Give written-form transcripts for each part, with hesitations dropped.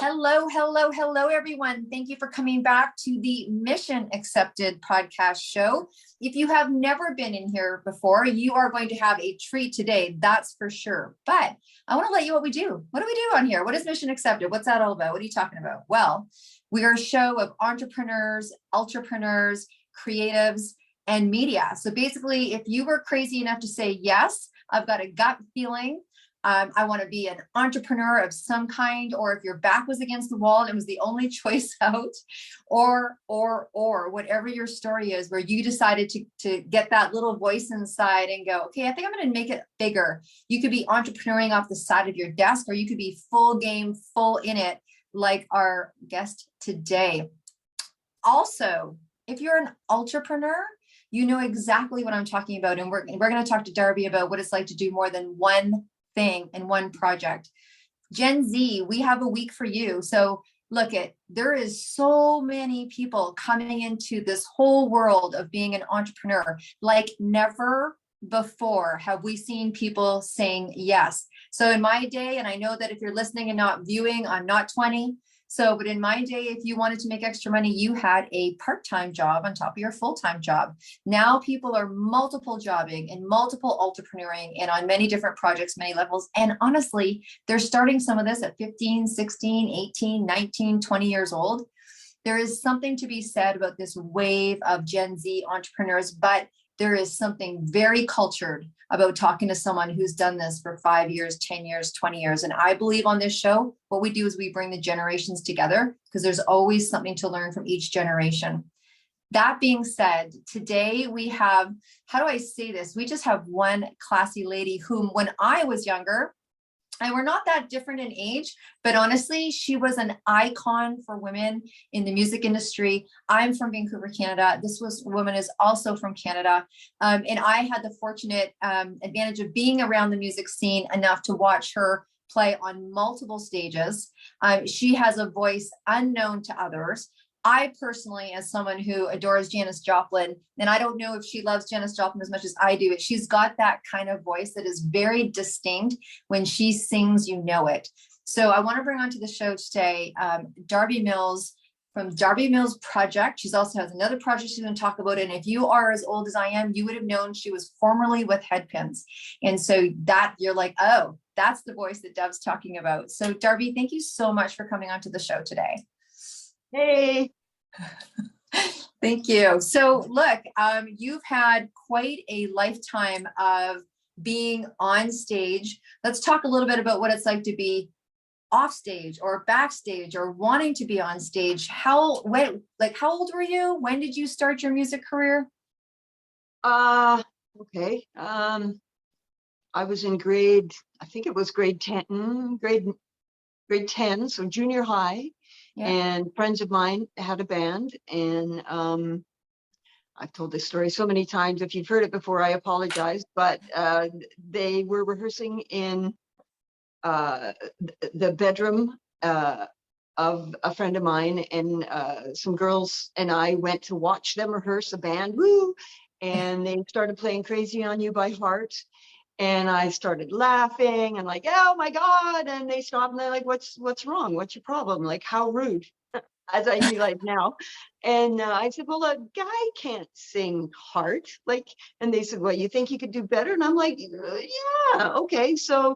Hello, hello, hello, everyone. Thank you for coming back to the Mission Accepted podcast show. If you have never been in here before, you are going to have a treat today, that's for sure. But I want to let you know what we do. What do we do on here? What is Mission Accepted? What's that all about? What are you talking about? Well, we are a show of entrepreneurs, ultrapreneurs, creatives, and media. So basically, if you were crazy enough to say, yes, I've got a gut feeling, I want to be an entrepreneur of some kind, or if your back was against the wall and it was the only choice out, or whatever your story is, where you decided to get that little voice inside and go, okay, I think I'm going to make it bigger. You could be entrepreneuring off the side of your desk, or you could be full game, full in it, like our guest today. Also, if you're an ultrapreneur, you know exactly what I'm talking about. And we're going to talk to Darby about what it's like to do more than one thing in one project. Gen Z, we have a week for you. So look, there is so many people coming into this whole world of being an entrepreneur. Like never before have we seen people saying yes. So in my day, and I know that if you're listening and not viewing, I'm not 20. But in my day, if you wanted to make extra money, you had a part-time job on top of your full-time job. Now people are multiple jobbing and multiple entrepreneuring and on many different projects, many levels. And honestly, they're starting some of this at 15, 16, 18, 19, 20 years old. There is something to be said about this wave of Gen Z entrepreneurs, but there is something very cultured about talking to someone who's done this for 5 years, 10 years, 20 years. And I believe on this show, what we do is we bring the generations together because there's always something to learn from each generation. That being said, today we have, how do I say this? We just have one classy lady whom when I was younger, and we're not that different in age, but honestly, she was an icon for women in the music industry. I'm from Vancouver, Canada. This woman is also from Canada. And I had the fortunate advantage of being around the music scene enough to watch her play on multiple stages. She has a voice unknown to others. I personally, as someone who adores Janis Joplin, and I don't know if she loves Janis Joplin as much as I do, she's got that kind of voice that is very distinct. When she sings, you know it. So I want to bring onto the show today Darby Mills from Darby Mills Project. She also has another project she's going to talk about. And if you are as old as I am, you would have known she was formerly with Headpins. And so that you're like, oh, that's the voice that Dev's talking about. So Darby, thank you so much for coming onto the show today. Hey. Thank you. So look, you've had quite a lifetime of being on stage. Let's talk a little bit about what it's like to be off stage or backstage or wanting to be on stage. How old were you? When did you start your music career? Okay. I was in grade 10, so junior high. Yeah. And friends of mine had a band, and I've told this story so many times. If you've heard it before, I apologize. But they were rehearsing in the bedroom of a friend of mine, and some girls and I went to watch them rehearse a band. Woo! And they started playing "Crazy on You" by heart. And I started laughing and like, oh my God. And they stopped and they're like, what's wrong? What's your problem? Like, how rude, as I realize now. And I said, well, a guy can't sing heart. And they said, well, you think you could do better? And I'm like, yeah, okay. So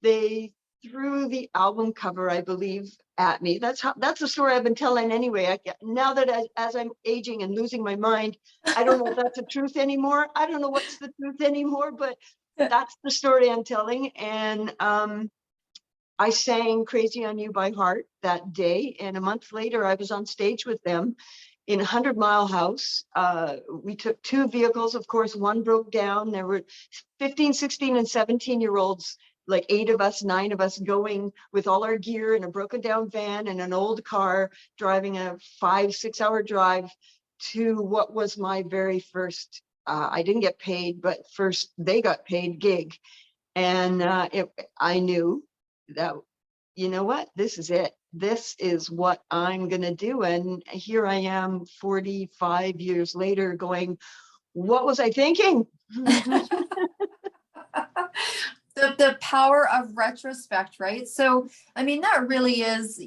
they threw the album cover, I believe, at me. That's the story I've been telling anyway. Now that as I'm aging and losing my mind, I don't know if that's the truth anymore. I don't know what's the truth anymore, but that's the story I'm telling. And I sang "Crazy on You" by heart that day. And a month later, I was on stage with them in 100 Mile House. We took 2 vehicles. Of course, one broke down. There were 15, 16, and 17-year-olds, like 8 of us, 9 of us, going with all our gear in a broken down van and an old car, driving a 5-6 hour drive to what was my very first I didn't get paid, but first they got paid gig. And I knew that, you know what, this is it. This is what I'm going to do. And here I am 45 years later going, what was I thinking? The power of retrospect, right? So, I mean, that really is,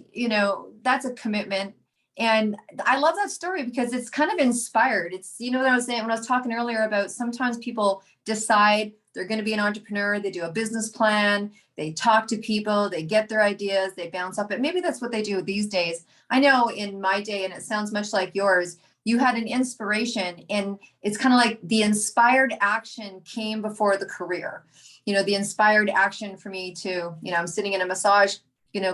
that's a commitment. And I love that story because it's kind of inspired. It's, what I was saying when I was talking earlier about sometimes people decide they're going to be an entrepreneur, they do a business plan, they talk to people, they get their ideas, they bounce up. But maybe that's what they do these days. I know in my day, and it sounds much like yours, you had an inspiration, and it's kind of like the inspired action came before the career. The inspired action for me to, I'm sitting in a massage,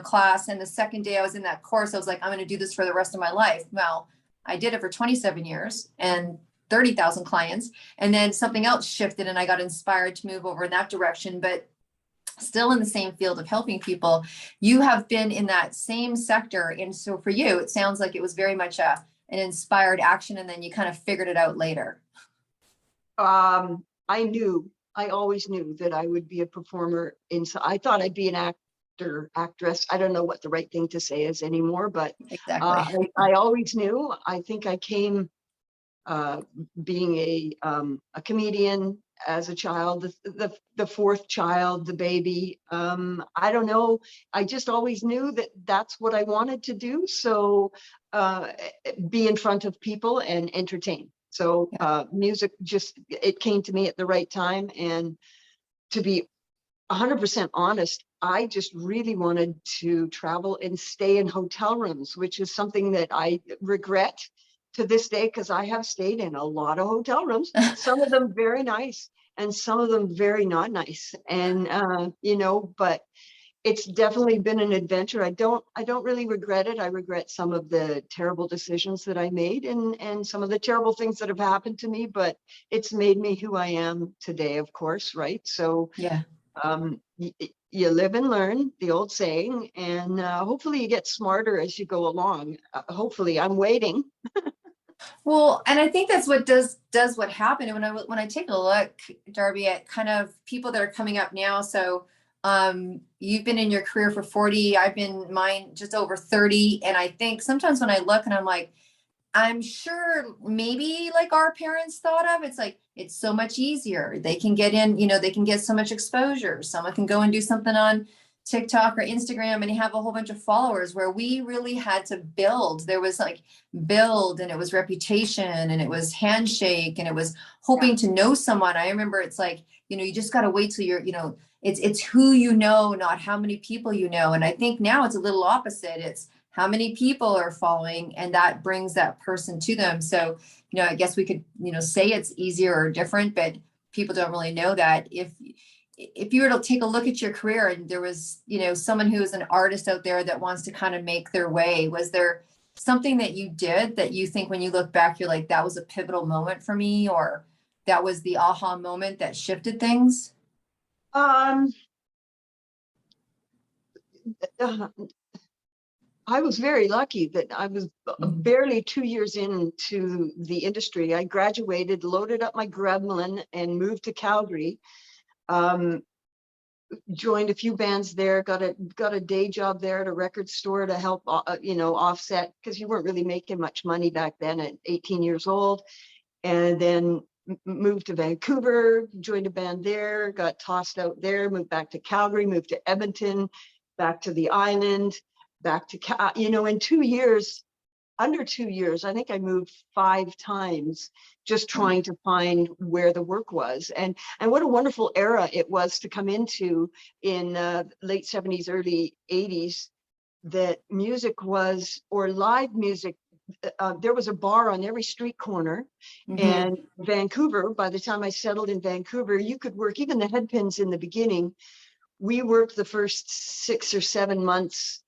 class. And the second day I was in that course, I was like, I'm going to do this for the rest of my life. Well, I did it for 27 years and 30,000 clients. And then something else shifted and I got inspired to move over in that direction, but still in the same field of helping people. You have been in that same sector. And so for you, it sounds like it was very much an inspired action. And then you kind of figured it out later. I always knew that I would be a performer. I thought I'd be an actor, actress. I don't know what the right thing to say is anymore, but exactly. I always knew. I think I came being a comedian as a child, the fourth child, the baby. I don't know. I just always knew that that's what I wanted to do. So be in front of people and entertain. So music it came to me at the right time. And to be 100% honest, I just really wanted to travel and stay in hotel rooms, which is something that I regret to this day, because I have stayed in a lot of hotel rooms, some of them very nice and some of them very not nice. And, but it's definitely been an adventure. I don't really regret it. I regret some of the terrible decisions that I made and some of the terrible things that have happened to me, but it's made me who I am today, of course, right? So yeah. You live and learn, the old saying, and hopefully you get smarter as you go along. Hopefully, I'm waiting. Well, and I think that's what does what happened. And when I take a look, Darby, at kind of people that are coming up now. So you've been in your career for 40, I've been mine just over 30. And I think sometimes when I look and I'm like, I'm sure maybe like our parents thought of, it's like, it's so much easier. They can get in, they can get so much exposure. Someone can go and do something on TikTok or Instagram and have a whole bunch of followers, where we really had to build. There was like build, and it was reputation, and it was handshake, and it was hoping to know someone. I remember it's like, you just got to wait till you're, it's who you know, not how many people you know. And I think now it's a little opposite. It's how many people are following, and that brings that person to them. So, I guess we could, say it's easier or different, but people don't really know that. If you were to take a look at your career and there was, someone who is an artist out there that wants to kind of make their way, was there something that you did that you think when you look back, you're like, that was a pivotal moment for me, or that was the aha moment that shifted things? I was very lucky that I was barely 2 years into the industry. I graduated, loaded up my gremlin, and moved to Calgary. Joined a few bands there, got a day job there at a record store to help, offset, because you weren't really making much money back then at 18 years old. And then moved to Vancouver, joined a band there, got tossed out there, moved back to Calgary, moved to Edmonton, back to the island, back to, in 2 years, under 2 years, I think I moved 5 times, just trying to find where the work was. And what a wonderful era it was to come into in late 70s, early 80s, that music was, or live music, there was a bar on every street corner. And Vancouver, by the time I settled in Vancouver, you could work, even the headpins in the beginning, we worked the first 6 or 7 months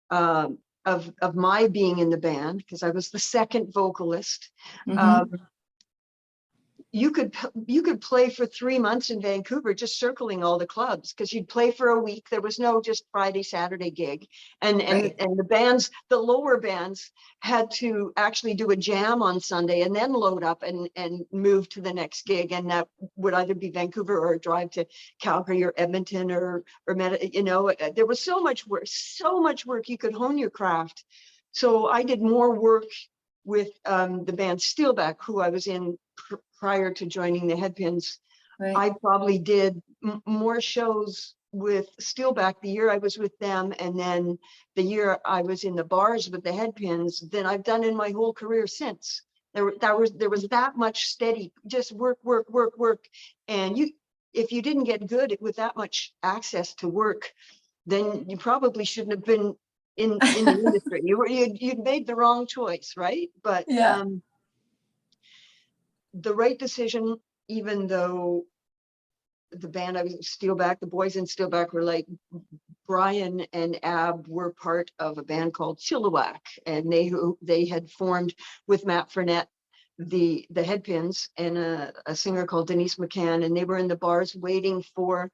of my being in the band, because I was the second vocalist. You could play for 3 months in Vancouver, just circling all the clubs, because you'd play for a week. There was no just Friday, Saturday gig. And the bands, the lower bands, had to actually do a jam on Sunday and then load up and move to the next gig. And that would either be Vancouver or drive to Calgary or Edmonton or there was so much work. You could hone your craft. So I did more work with the band Steelback, who I was in prior to joining the Headpins, Right. I probably did more shows with Steelback the year I was with them, and then the year I was in the bars with the Headpins, than I've done in my whole career since. There was that much steady, just work, work, work, work. And if you didn't get good with that much access to work, then you probably shouldn't have been in the industry. You'd made the wrong choice, right? But Yeah. The right decision, even though the band I was Steelback, the boys in Steelback were like, Brian and Ab were part of a band called Chilliwack, and they had formed with Matt Furnett, the Headpins, and a singer called Denise McCann, and they were in the bars waiting for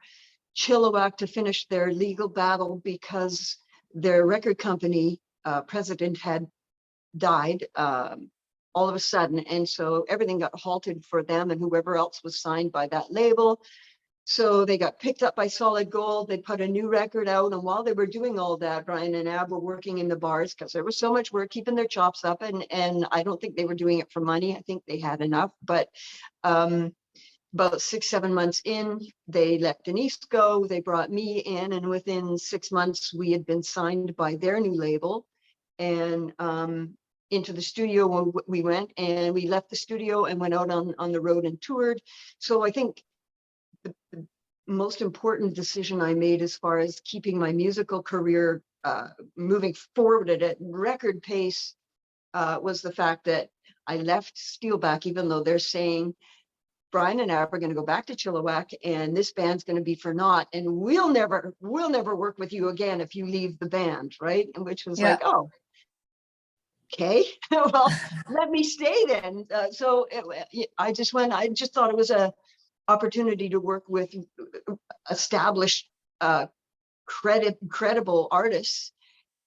Chilliwack to finish their legal battle because their record company president had died all of a sudden, and so everything got halted for them and whoever else was signed by that label. So they got picked up by Solid Gold. They put a new record out. And while they were doing all that, Brian and Ab were working in the bars because there was so much work, keeping their chops up. And I don't think they were doing it for money. I think they had enough. But about 6-7 months in, they let Denise go. They brought me in. And within 6 months, we had been signed by their new label. And into the studio we went, and we left the studio and went out on the road and toured. So I think the most important decision I made as far as keeping my musical career moving forward at a record pace was the fact that I left Steelback, even though they're saying Brian and Ab are going to go back to Chilliwack and this band's going to be for naught, and we'll never work with you again if you leave the band, right? And which was like, oh, okay, well, let me stay then. I just thought it was a opportunity to work with established credible artists,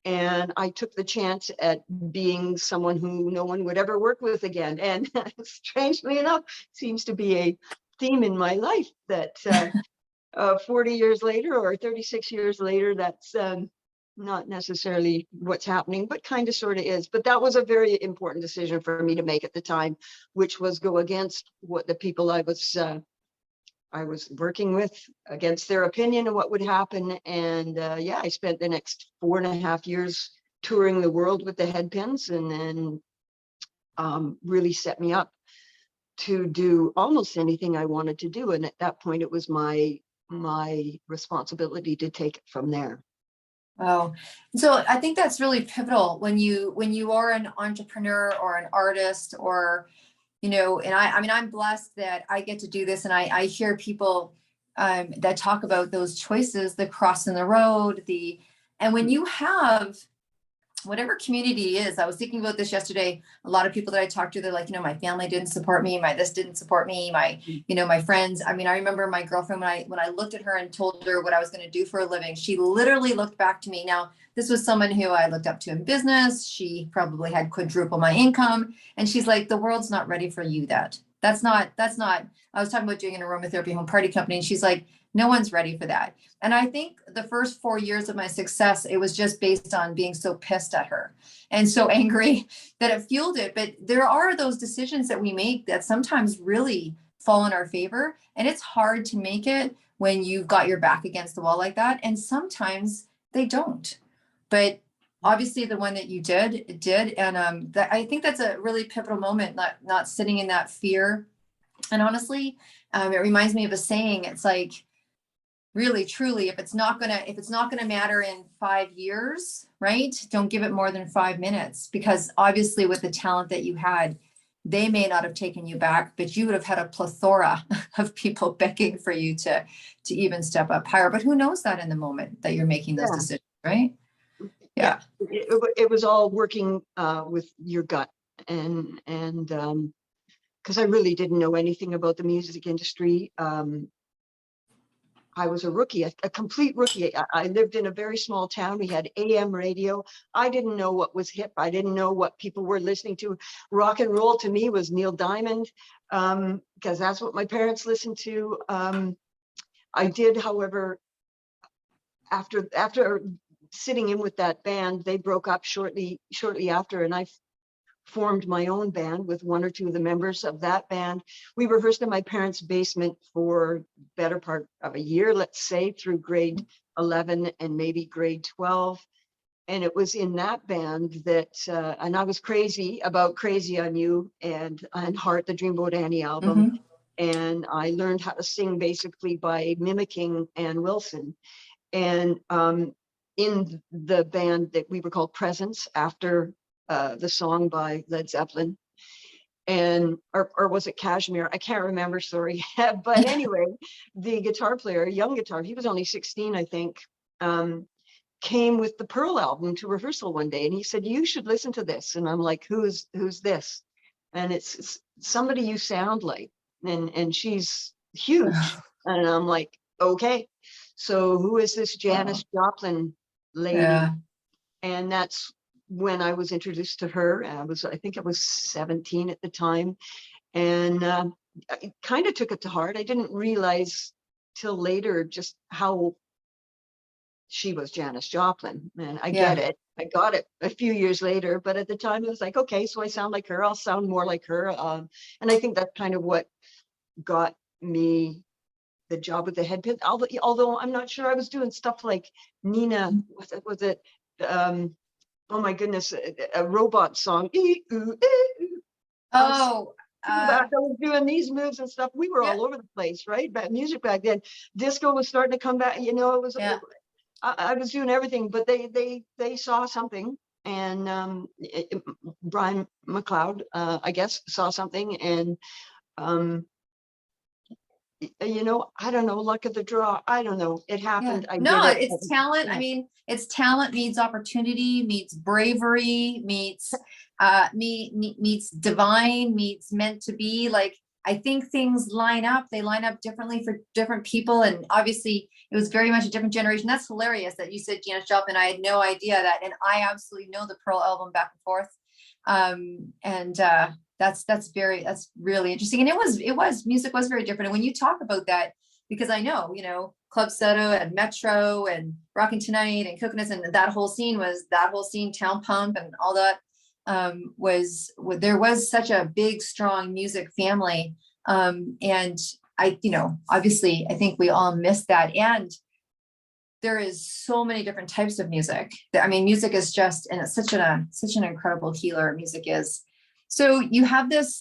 and I took the chance at being someone who no one would ever work with again. And strangely enough, seems to be a theme in my life that 40 years later or 36 years later, that's not necessarily what's happening, but kind of sort of is. But that was a very important decision for me to make at the time, which was go against what the people I was working with, against their opinion of what would happen. And I spent the next 4.5 years touring the world with the Headpins, and then really set me up to do almost anything I wanted to do. And at that point, it was my responsibility to take it from there. Wow. So I think that's really pivotal when you are an entrepreneur or an artist, or and I mean, I'm blessed that I get to do this, and I hear people that talk about those choices, the crossing the road, and when you have whatever community is. I was thinking about this yesterday. A lot of people that I talked to, they're like, my family didn't support me, this didn't support me, my friends. I mean, I remember my girlfriend, when I looked at her and told her what I was going to do for a living, she literally looked back to me. Now, this was someone who I looked up to in business. She probably had quadruple my income. And she's like, the world's not ready for you. That's not, I was talking about doing an aromatherapy home party company. And she's like, no one's ready for that. And I think the first 4 years of my success, it was just based on being so pissed at her and so angry that it fueled it. But there are those decisions that we make that sometimes really fall in our favor. And it's hard to make it when you've got your back against the wall like that. And sometimes they don't. But obviously the one that you did. And I think that's a really pivotal moment, not sitting in that fear. And honestly, it reminds me of a saying. It's like, really, truly, if it's not gonna matter in 5 years, right? Don't give it more than 5 minutes, because obviously with the talent that you had, they may not have taken you back, but you would have had a plethora of people begging for you to even step up higher. But who knows that in the moment that you're making those decisions, right? Yeah. It was all working with your gut, and because I really didn't know anything about the music industry. I was a rookie, a complete rookie. I lived in a very small town. We had AM radio. I didn't know what was hip. I didn't know what people were listening to. Rock and roll to me was Neil Diamond, because that's what my parents listened to. I did, however, after sitting in with that band, they broke up shortly after, and I formed my own band with one or two of the members of that band. We rehearsed in my parents' basement for better part of a year, let's say, through grade 11 and maybe grade 12. And it was in that band that, and I was crazy about Crazy on You and Heart, the Dreamboat Annie album. Mm-hmm. And I learned how to sing basically by mimicking Ann Wilson. And in the band that we were called Presence, after the song by Led Zeppelin, and or was it Kashmir? I can't remember, sorry. But anyway, the guitar player, young guitar, he was only 16, I think, came with the Pearl album to rehearsal one day, and he said, "You should listen to this." And I'm like, who's this? And it's somebody you sound like, and she's huge. And I'm like, okay, so who is this Janis Joplin lady? Yeah. And that's when I was introduced to her. I think I was 17 at the time, and I kind of took it to heart. I didn't realize till later just how she was Janis Joplin, and I get it. I got it a few years later, but at the time it was like, okay, so I sound like her. I'll sound more like her. And I think that's kind of what got me the job with the headpin. Although I'm not sure I was doing stuff like Nina. Was it? Oh my goodness, a robot song. Oh. I was doing these moves and stuff. We were all over the place, right? But music back then, disco was starting to come back. You know, it was. Yeah. I was doing everything, but they saw something, and Brian McLeod, I guess, saw something, and you know, I don't know, luck of the draw. I don't know. It happened. Yeah. I No, did it. it's talent. I mean, it's talent meets opportunity, meets bravery, meets meets divine, meets meant to be. Like, I think things line up. They line up differently for different people. And obviously it was very much a different generation. That's hilarious that you said Janis Joplin. I had no idea that. And I absolutely know the Pearl album back and forth. That's really interesting. And it was music was very different. And when you talk about that, because I know, you know, Club Soda and Metro and Rockin' Tonight and Coconuts, and that whole scene, Town Pump and all that, there was such a big, strong music family. And I, you know, obviously I think we all miss that. And there is so many different types of music. I mean, music is just, and it's such an incredible healer, music is. So you have this,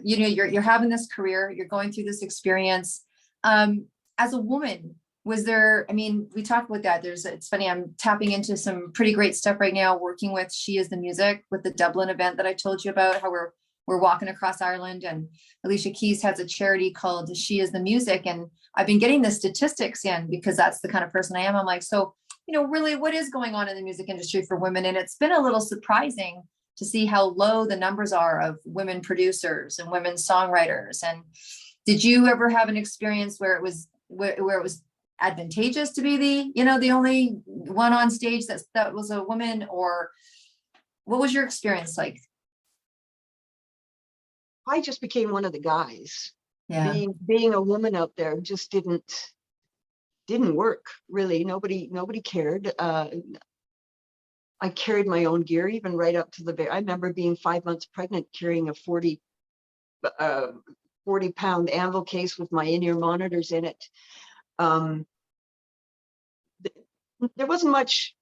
you know, you're having this career, you're going through this experience. As a woman, was there, I mean, we talked about that. It's funny, I'm tapping into some pretty great stuff right now, working with She Is the Music, with the Dublin event that I told you about, how we're walking across Ireland, and Alicia Keys has a charity called She Is the Music. And I've been getting the statistics in because that's the kind of person I am. I'm like, so, you know, really what is going on in the music industry for women? And it's been a little surprising to see how low the numbers are of women producers and women songwriters. And did you ever have an experience where it was advantageous to be the only one on stage that was a woman, or what was your experience like? I just became one of the guys. Yeah. Being a woman out there just didn't work, really. Nobody cared. I carried my own gear, even right up to I remember being 5 months pregnant, carrying a 40-pound anvil case with my in-ear monitors in it. There wasn't much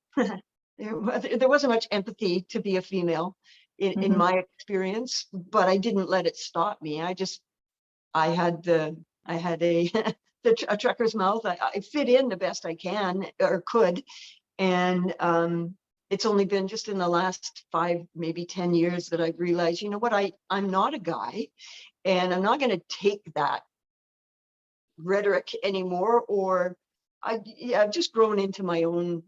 there wasn't much empathy to be a female in my experience, but I didn't let it stop me. I had a trucker's mouth. I fit in the best I can or could, and it's only been just in the last 5, maybe 10 years that I've realized, you know what, I'm not a guy, and I'm not going to take that rhetoric anymore. Or I've just grown into my own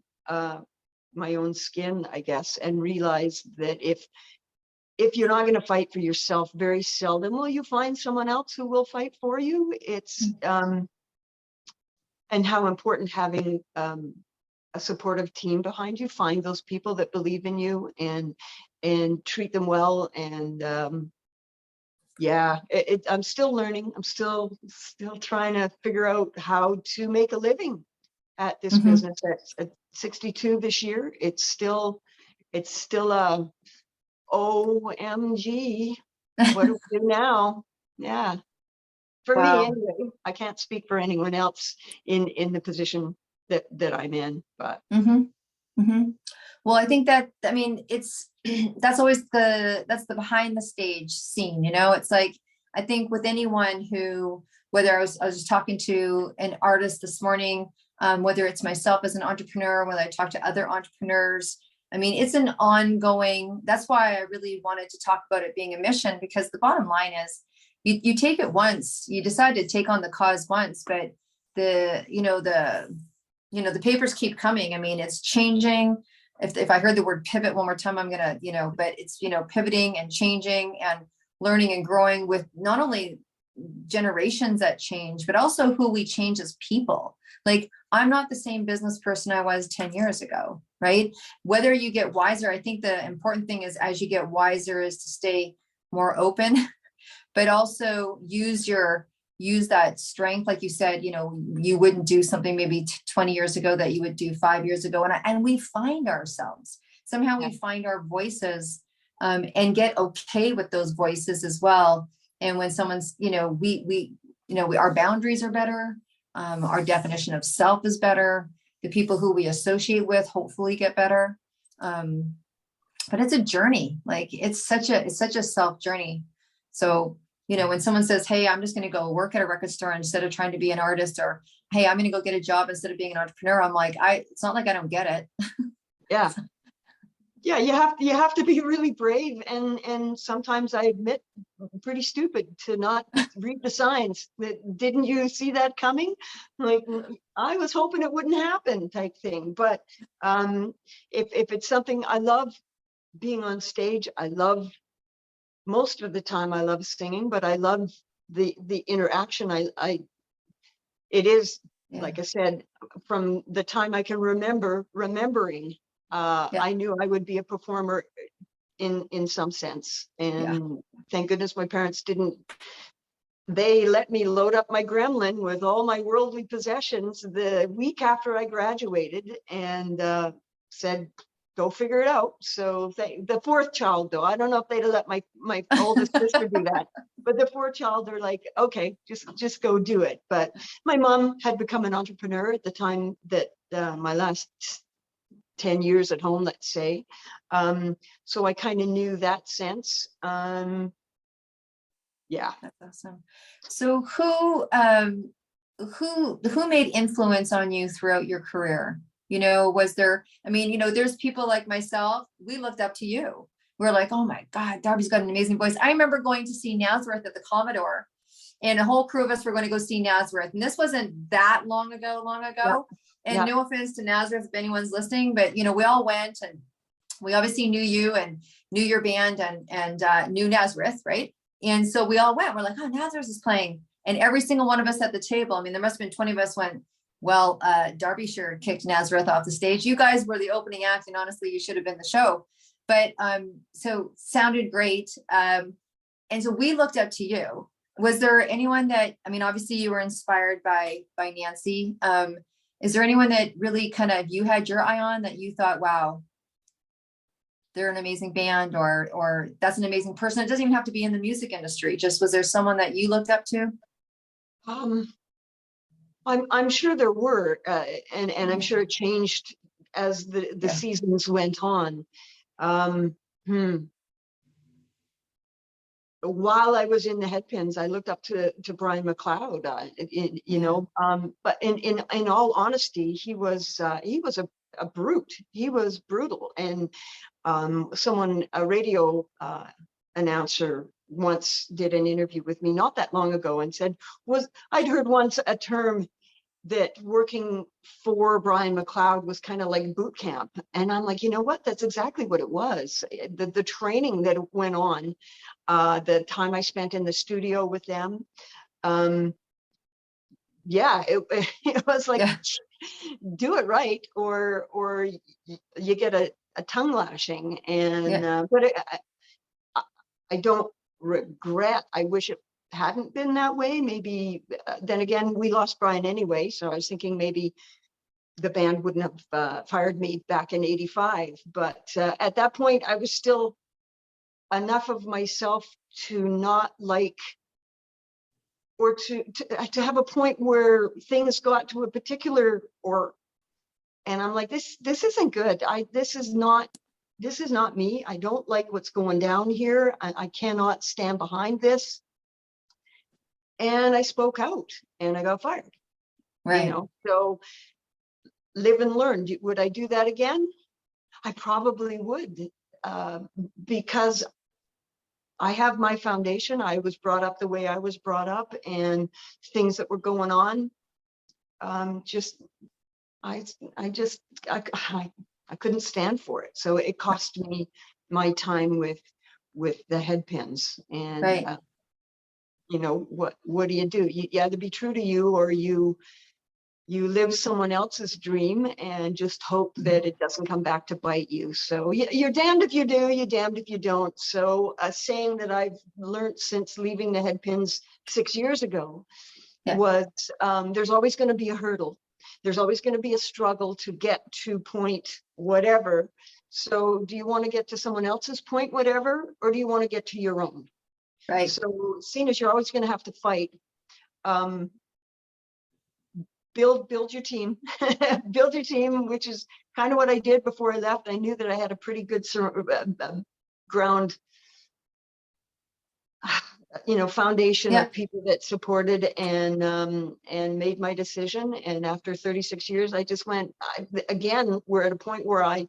skin, I guess, and realized that if you're not going to fight for yourself, very seldom will you find someone else who will fight for you. It's and how important having a supportive team behind you. Find those people that believe in you and treat them well. And I'm still learning. I'm still trying to figure out how to make a living at this business. At 62 this year, it's still OMG, what do we do now? Yeah. For me, Wow. anyway, I can't speak for anyone else in the position that I'm in, but Mm-hmm. Mm-hmm. Well, I think that, I mean, it's, that's always that's the behind the stage scene, you know, it's like, I think with anyone who, whether I was just talking to an artist this morning, whether it's myself as an entrepreneur, whether I talk to other entrepreneurs, I mean, it's an ongoing, that's why I really wanted to talk about it being a mission, because the bottom line is you take it once, you decide to take on the cause once, but the papers keep coming. I mean, it's changing. If I heard the word pivot one more time, I'm gonna, but it's, pivoting and changing and learning and growing with not only generations that change, but also who we change as people. Like, I'm not the same business person I was 10 years ago, right? Whether you get wiser, I think the important thing is, as you get wiser, is to stay more open, but also use that strength. Like you said, you wouldn't do something maybe 20 years ago that you would do 5 years ago. And we find ourselves, somehow we find our voices, and get okay with those voices as well. And when someone's, our boundaries are better. Our definition of self is better. The people who we associate with hopefully get better. But it's a journey. Like, it's such a self journey. So, when someone says, hey, I'm just going to go work at a record store instead of trying to be an artist, or, hey, I'm going to go get a job instead of being an entrepreneur, I'm like, it's not like I don't get it. yeah. Yeah, you have to be really brave, and sometimes I admit pretty stupid to not read the signs. Didn't you see that coming? Like, I was hoping it wouldn't happen, type thing. But if it's something I love, being on stage, I love, most of the time I love singing, but I love the interaction. It is, like I said, from the time I can remembering. I knew I would be a performer in some sense. And thank goodness my parents didn't. They let me load up my gremlin with all my worldly possessions the week after I graduated, and said, go figure it out. So the fourth child, though, I don't know if they'd have let my oldest sister do that. But the fourth child, they're like, okay, just go do it. But my mom had become an entrepreneur at the time that my last 10 years at home, let's say. So I kind of knew that sense. Yeah. That's awesome. So who made influence on you throughout your career? Was there, there's people like myself, we looked up to you. We're like, oh my God, Darby's got an amazing voice. I remember going to see Nazareth at the Commodore, and a whole crew of us were going to go see Nazareth. And this wasn't that long ago. Yeah. And no offense to Nazareth, if anyone's listening, but we all went, and we obviously knew you and knew your band and knew Nazareth, right? And so we all went. We're like, oh, Nazareth is playing. And every single one of us at the table, there must have been 20 of us, went, well, Darby sure kicked Nazareth off the stage. You guys were the opening act, and honestly, you should have been the show. But so sounded great. And so we looked up to you. Was there anyone that, obviously you were inspired by Nancy. Is there anyone that really kind of you had your eye on, that you thought, wow, they're an amazing band, or that's an amazing person? It doesn't even have to be in the music industry. Just, was there someone that you looked up to? I'm sure there were, and I'm sure it changed as the seasons went on. While I was in the Headpins, I looked up to Brian McLeod, but in all honesty, he was a brute. He was brutal. And a radio announcer once did an interview with me not that long ago and said, I'd heard once a term that working for Brian McLeod was kind of like boot camp. And I'm like, you know what? That's exactly what it was. The training that went on, the time I spent in the studio with them. It was like, do it right, or you get a tongue lashing. And but I don't regret. I wish it hadn't been that way. Maybe then again, we lost Brian anyway, so I was thinking maybe the band wouldn't have fired me back in '85. But at that point, I was still enough of myself to not like, or to have a point where things got to a particular, and I'm like, this isn't good. This is not me. I don't like what's going down here. I cannot stand behind this. And I spoke out and I got fired. Right. You know, so live and learn. Would I do that again? I probably would, because I have my foundation. I was brought up the way I was brought up, and things that were going on, I couldn't stand for it. So it cost me my time with the headpins. And right. you know, what do? You either be true to you, or you live someone else's dream and just hope that it doesn't come back to bite you. So you're damned if you do, you're damned if you don't. So a saying that I've learned since leaving the headpins 6 years ago was, there's always going to be a hurdle. There's always going to be a struggle to get to point whatever. So do you want to get to someone else's point whatever, or do you want to get to your own? Right. So seeing as you're always going to have to fight, build your team, build your team, which is kind of what I did before I left. I knew that I had a pretty good ground, foundation of people that supported and made my decision. And after 36 years, I just went, again, we're at a point where I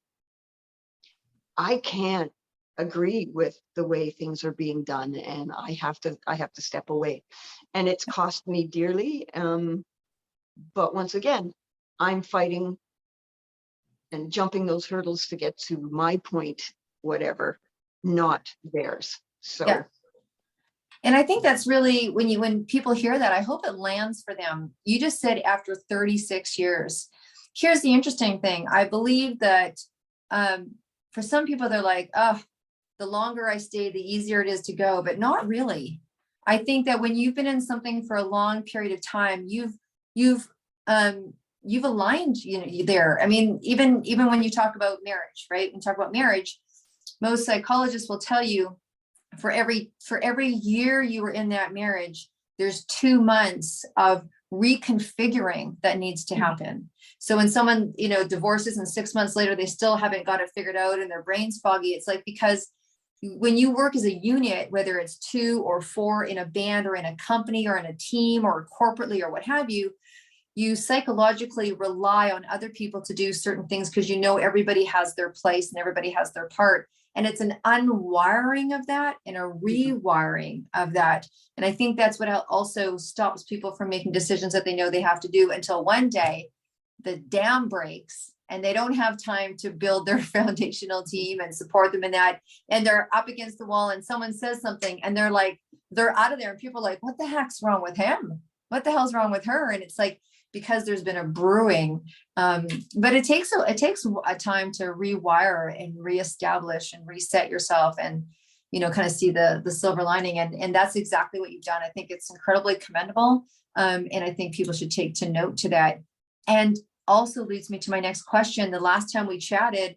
can't agree with the way things are being done, and I have to step away, and it's cost me dearly. But once again, I'm fighting and jumping those hurdles to get to my point, whatever, not theirs. So. Yeah. And I think that's really, when people hear that, I hope it lands for them. You just said after 36 years. Here's the interesting thing. I believe that for some people, they're like, oh, the longer I stay, the easier it is to go, but not really. I think that when you've been in something for a long period of time, you've aligned, there. I mean, even when you talk about marriage, right? When you talk about marriage, most psychologists will tell you for every year you were in that marriage, there's 2 months of reconfiguring that needs to happen. So when someone, divorces and 6 months later, they still haven't got it figured out and their brain's foggy, it's like, because when you work as a unit, whether it's 2 or 4 in a band or in a company or in a team or corporately or what have you, you psychologically rely on other people to do certain things because everybody has their place and everybody has their part. And it's an unwiring of that and a rewiring of that. And I think that's what also stops people from making decisions that they know they have to do until one day the dam breaks and they don't have time to build their foundational team and support them in that. And they're up against the wall and someone says something and they're out of there and people are like, what the heck's wrong with him? What the hell's wrong with her? And it's like, because there's been a brewing, but it takes a time to rewire and reestablish and reset yourself and, kind of see the silver lining. And that's exactly what you've done. I think it's incredibly commendable. And I think people should take to note to that. And also leads me to my next question. The last time we chatted,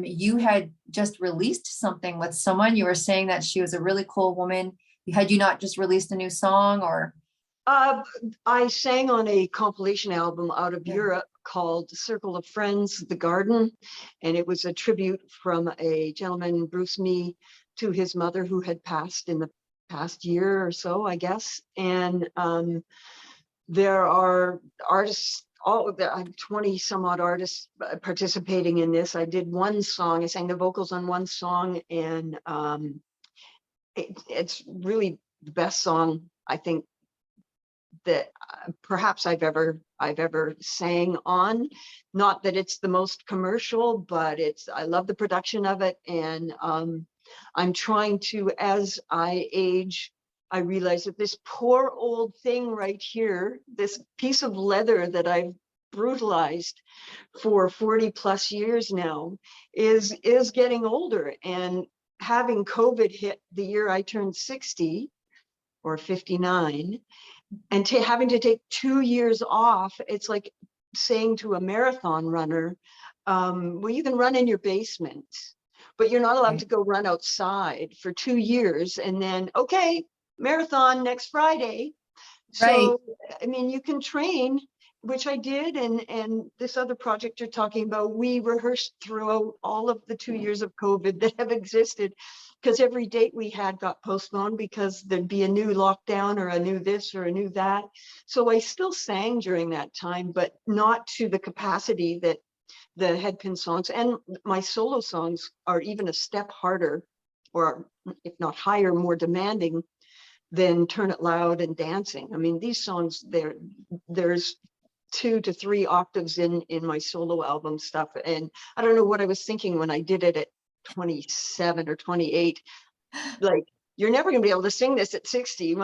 you had just released something with someone. You were saying that she was a really cool woman. Had you not just released a new song or? I sang on a compilation album out of Europe called Circle of Friends, The Garden. And it was a tribute from a gentleman, Bruce Mee, to his mother who had passed in the past year or so, I guess. And there are artists, 20 some odd artists participating in this. I did one song, I sang the vocals on one song, and it's really the best song, I think, that perhaps I've ever sang on. Not that it's the most commercial, but I love the production of it. And I'm trying to, as I age, I realize that this poor old thing right here, this piece of leather that I've brutalized for 40 plus years now is getting older. And having COVID hit the year I turned 60 or 59, and having to take 2 years off, it's like saying to a marathon runner, well, you can run in your basement, but you're not allowed Right. to go run outside for 2 years and then, okay, marathon next Friday. Right. So, I mean, you can train, which I did. And this other project you're talking about, we rehearsed throughout all of the 2 years of COVID that have existed, because every date we had got postponed because there'd be a new lockdown or a new this or a new that. So I still sang during that time, but not to the capacity that the headpin songs and my solo songs are even a step harder, or if not higher, more demanding than Turn It Loud and Dancing. I mean, these songs, there's 2 to 3 octaves in my solo album stuff. And I don't know what I was thinking when I did it at 27 or 28. Like, you're never going to be able to sing this at 60.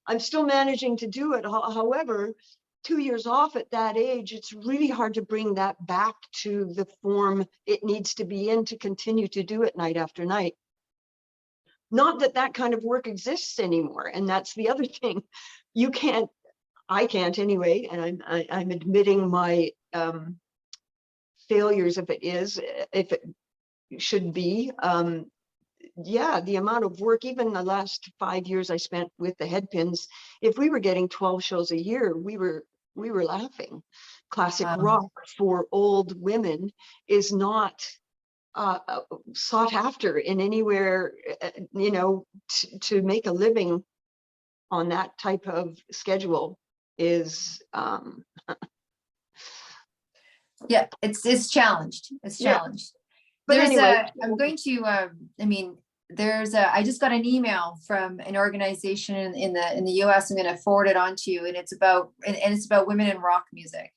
I'm still managing to do it. However, 2 years off at that age, it's really hard to bring that back to the form it needs to be in to continue to do it night after night. Not that that kind of work exists anymore. And that's the other thing. You can't, I can't anyway, and I'm admitting my failures if it should be. Yeah, the amount of work, even the last 5 years I spent with the headpins, if we were getting 12 shows a year, we were laughing. Classic rock for old women is not sought after in anywhere, to make a living on that type of schedule is Yeah, it's challenged. It's yeah. challenged. But There's anyway, I'm going to I mean, I just got an email from an organization in the US. I'm going to forward it on to you, and it's about women in rock music.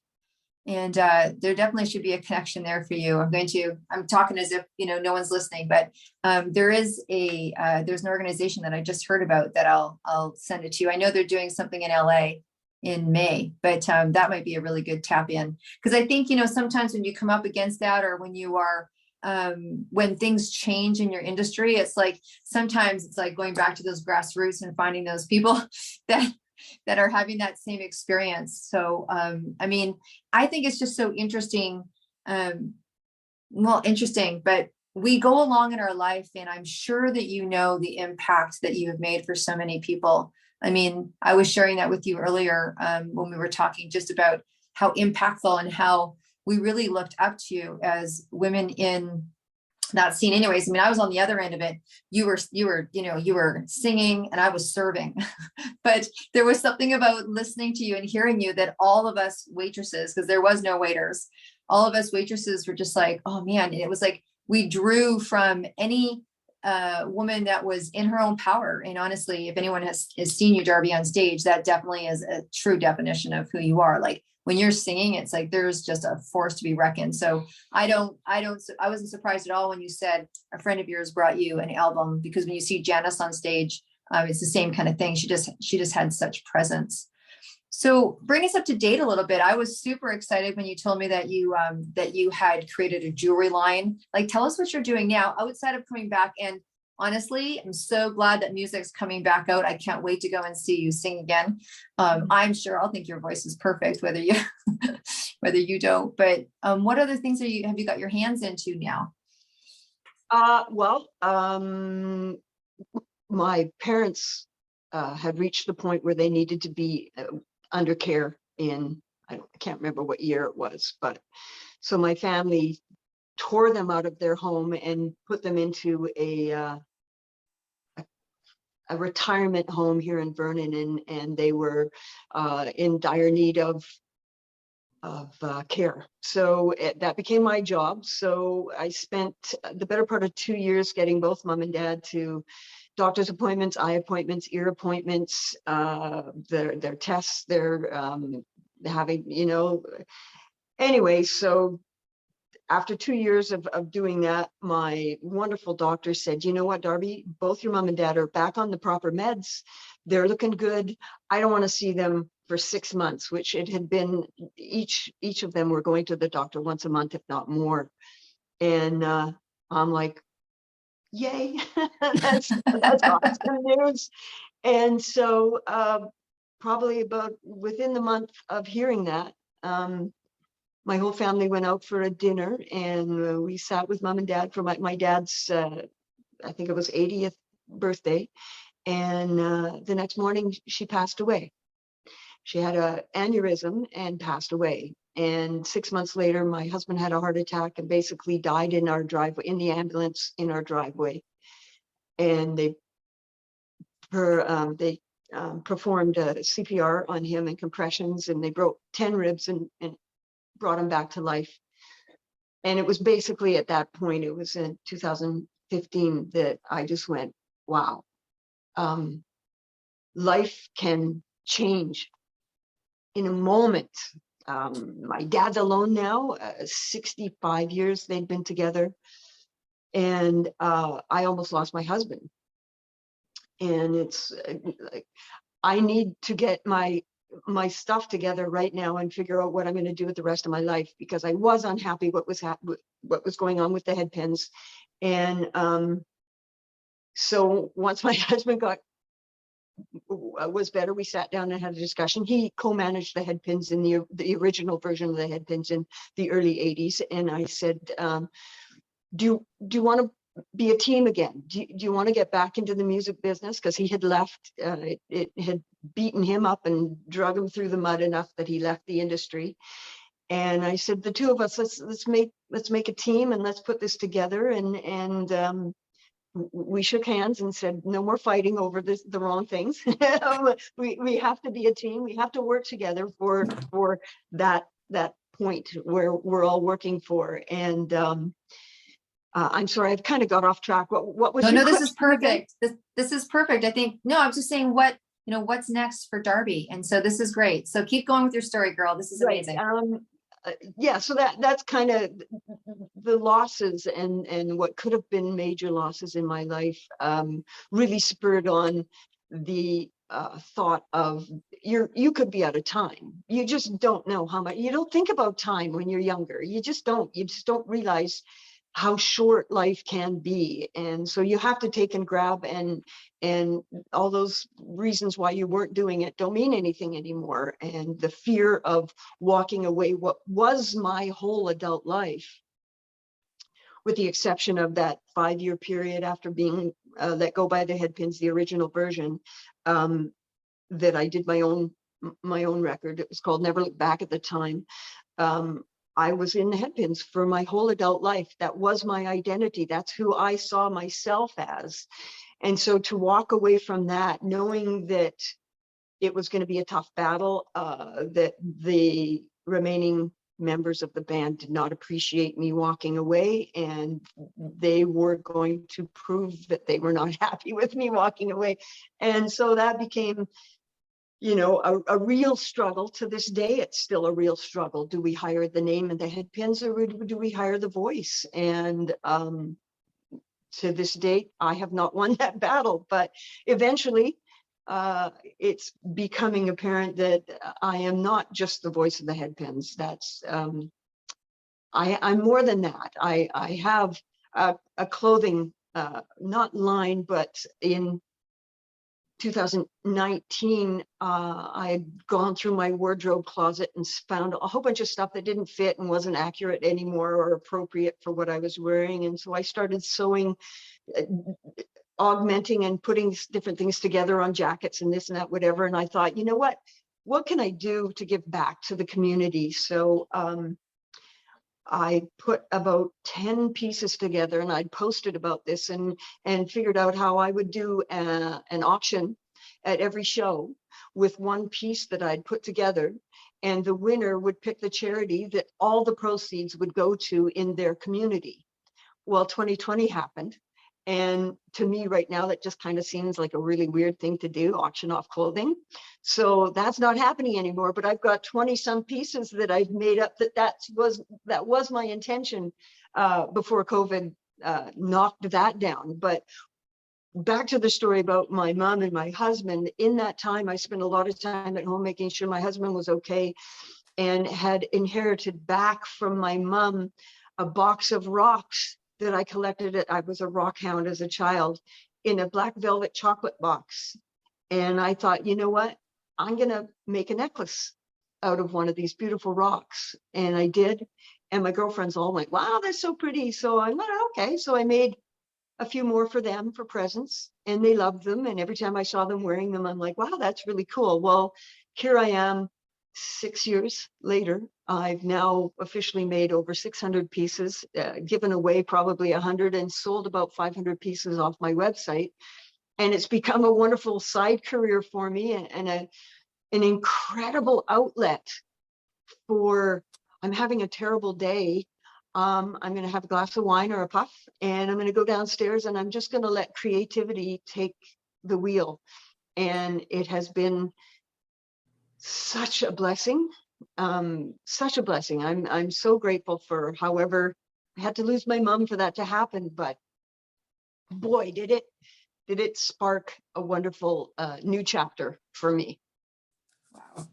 And there definitely should be a connection there for you. I'm talking as if, no one's listening, but there's an organization that I just heard about that I'll send it to you. I know they're doing something in LA in May, but that might be a really good tap in. Because I think, sometimes when you come up against that, or when you are, when things change in your industry, sometimes it's like going back to those grassroots and finding those people that are having that same experience. So, I mean, I think it's just so interesting. Interesting, but we go along in our life, and I'm sure that the impact that you have made for so many people. I mean, I was sharing that with you earlier when we were talking just about how impactful and how we really looked up to you as women in that scene. Anyways, I mean, I was on the other end of it. You were singing and I was serving, but there was something about listening to you and hearing you that all of us waitresses, because there was no waiters, all of us waitresses were just like, oh man. And it was like, we drew from any woman that was in her own power. And honestly, if anyone has seen you, Darby, on stage, that definitely is a true definition of who you are. Like, when you're singing, it's like there's just a force to be reckoned. So I wasn't surprised at all when you said a friend of yours brought you an album, because when you see Janice on stage, it's the same kind of thing. She just had such presence. So bring us up to date a little bit. I was super excited when you told me that you had created a jewelry line. Like, tell us what you're doing now outside of coming back. And honestly, I'm so glad that music's coming back out. I can't wait to go and see you sing again. I'm sure I'll think your voice is perfect, whether you don't. But what other things have you got your hands into now? Well, my parents had reached the point where they needed to be under care in, I can't remember what year it was, but so my family tore them out of their home and put them into a retirement home here in Vernon, and they were in dire need of care. So that became my job. So I spent the better part of 2 years getting both mom and dad to doctor's appointments, eye appointments, ear appointments, their tests, they're having, anyway. So after 2 years of doing that, my wonderful doctor said, you know what, Darby, both your mom and dad are back on the proper meds. They're looking good. I don't want to see them for 6 months, which it had been. Each of them were going to the doctor once a month, if not more. And I'm like, yay, that's awesome news. And so probably about within the month of hearing that, my whole family went out for a dinner, and we sat with mom and dad for my dad's, I think it was 80th birthday. And the next morning she passed away. She had an aneurysm and passed away. And 6 months later, my husband had a heart attack and basically died in our driveway, in the ambulance in our driveway. And they performed CPR on him and compressions, and they broke 10 ribs and brought him back to life. And it was basically at that point, it was in 2015, that I just went, wow, life can change in a moment. My dad's alone now, 65 years they'd been together. And I almost lost my husband. And it's like, I need to get my stuff together right now and figure out what I'm going to do with the rest of my life, because I was unhappy what was going on with the head pins. And so once my husband was better, we sat down and had a discussion. He co-managed the head pins in the original version of the head pins in the early 80s. And I said, do you want to be a team again? Do you want to get back into the music business? Because he had left, it had beaten him up and drug him through the mud enough that he left the industry. And I said, the two of us, let's make a team and let's put this together. And we shook hands and said, no more fighting over the wrong things. we have to be a team. We have to work together for that point where we're all working for. And I'm sorry, I've kind of got off track. What was no, this is perfect. This is perfect. I think, no, I'm just saying what's next for Darby. And so this is great. So keep going with your story, girl. This is amazing. Yeah, so that's kind of the losses and what could have been major losses in my life really spurred on the thought of you could be out of time. You just don't know how much. You don't think about time when you're younger. You just don't realize how short life can be. And so you have to take and grab, and all those reasons why you weren't doing it don't mean anything anymore. And the fear of walking away, what was my whole adult life, with the exception of that 5-year period after being let go by the head pins, the original version, that I did my own record. It was called Never Look Back at the time. I was in the head pins for my whole adult life. That was my identity. That's who I saw myself as. And so to walk away from that, knowing that it was going to be a tough battle, that the remaining members of the band did not appreciate me walking away, and they were going to prove that they were not happy with me walking away. And so that became, a real struggle. To this day, it's still a real struggle. Do we hire the name and the head pins, or do we hire the voice? And to this date, I have not won that battle, but eventually it's becoming apparent that I am not just the voice of the head pins. That's I'm more than that. I have a clothing not line, but in 2019, I had gone through my wardrobe closet and found a whole bunch of stuff that didn't fit and wasn't accurate anymore or appropriate for what I was wearing. And so I started sewing, augmenting and putting different things together on jackets and this and that, whatever. And I thought, you know what can I do to give back to the community? So I put about 10 pieces together, and I'd posted about this and figured out how I would do an auction at every show with one piece that I'd put together, and the winner would pick the charity that all the proceeds would go to in their community. Well, 2020 happened. And to me right now, that just kind of seems like a really weird thing to do, auction off clothing. So that's not happening anymore, but I've got 20 some pieces that I've made up that was my intention before COVID knocked that down. But back to the story about my mom and my husband. In that time, I spent a lot of time at home making sure my husband was okay, and had inherited back from my mom a box of rocks that I collected. I was a rock hound as a child, in a black velvet chocolate box. And I thought, you know what? I'm going to make a necklace out of one of these beautiful rocks. And I did. And my girlfriends all went, wow, that's so pretty. So I went, okay. So I made a few more for them for presents, and they loved them. And every time I saw them wearing them, I'm like, wow, that's really cool. Well, here I am 6 years later. I've now officially made over 600 pieces, given away probably 100, and sold about 500 pieces off my website. And it's become a wonderful side career for me, and an incredible outlet for, I'm having a terrible day. I'm going to have a glass of wine or a puff, and I'm going to go downstairs, and I'm just going to let creativity take the wheel. And it has been such a blessing, such a blessing. I'm so grateful for, however, I had to lose my mom for that to happen, but boy, did it spark a wonderful new chapter for me. Wow.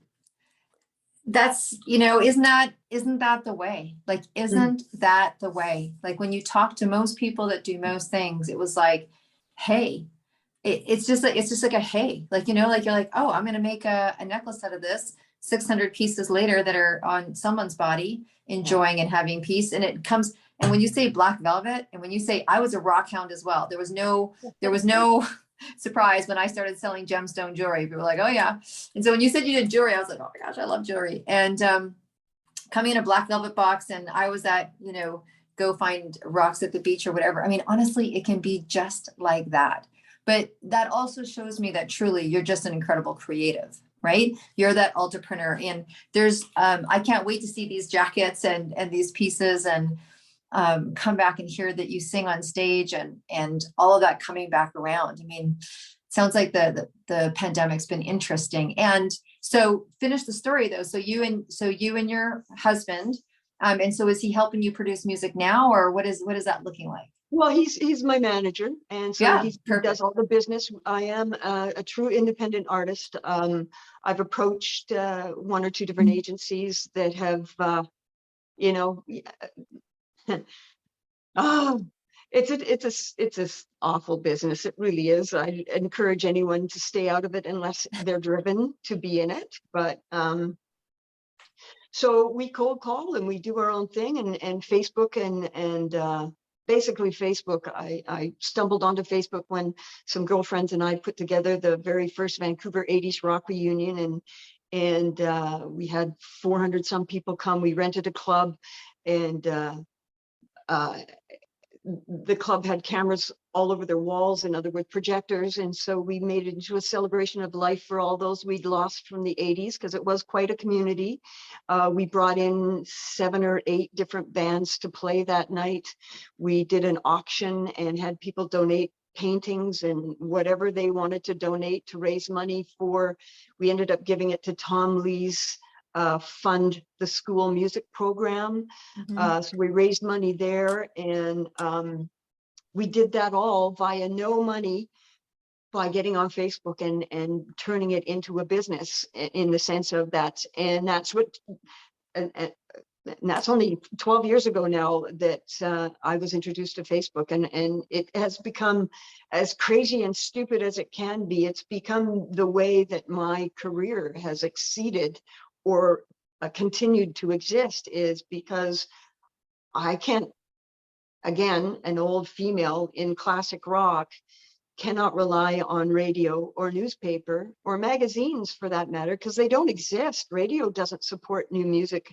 That's, isn't that the way? Like, isn't that the way? Like, when you talk to most people that do most things, it was like, hey, it's just like a hey, like, like you're like, oh, I'm going to make a necklace out of this 600 pieces later that are on someone's body, enjoying and having peace. And it comes, and when you say black velvet, and when you say, I was a rock hound as well, there was no surprise when I started selling gemstone jewelry. People were like, oh yeah. And so when you said you did jewelry, I was like, oh my gosh, I love jewelry. And coming in a black velvet box, and I was at, go find rocks at the beach or whatever. I mean, honestly, it can be just like that. But that also shows me that truly you're just an incredible creative, right? You're that entrepreneur. And there's, I can't wait to see these jackets and these pieces, and come back and hear that you sing on stage, and all of that coming back around. I mean, sounds like the pandemic's been interesting. And so finish the story though. So you and your husband, and so is he helping you produce music now, or what is that looking like? Well, he's my manager, and so he does all the business. I am a true independent artist. I've approached one or two different agencies that have, oh, it's a awful business. It really is. I encourage anyone to stay out of it unless they're driven to be in it. But so we cold call and we do our own thing, and Facebook and basically Facebook. I stumbled onto Facebook when some girlfriends and I put together the very first Vancouver 80s rock reunion, and we had 400 some people come. We rented a club, and the club had cameras all over their walls, in other words, projectors. And so we made it into a celebration of life for all those we'd lost from the 80s, because it was quite a community. We brought in 7 or 8 different bands to play that night. We did an auction and had people donate paintings and whatever they wanted to donate to raise money for. We ended up giving it to Tom Lee's fund the school music program. So we raised money there, and we did that all via no money, by getting on Facebook and turning it into a business, in the sense of that. And that's what, and that's only 12 years ago now that I was introduced to Facebook, and it has become, as crazy and stupid as it can be, it's become the way that my career has exceeded or continued to exist, is because I can't, again, an old female in classic rock, cannot rely on radio or newspaper or magazines for that matter, because they don't exist. Radio doesn't support new music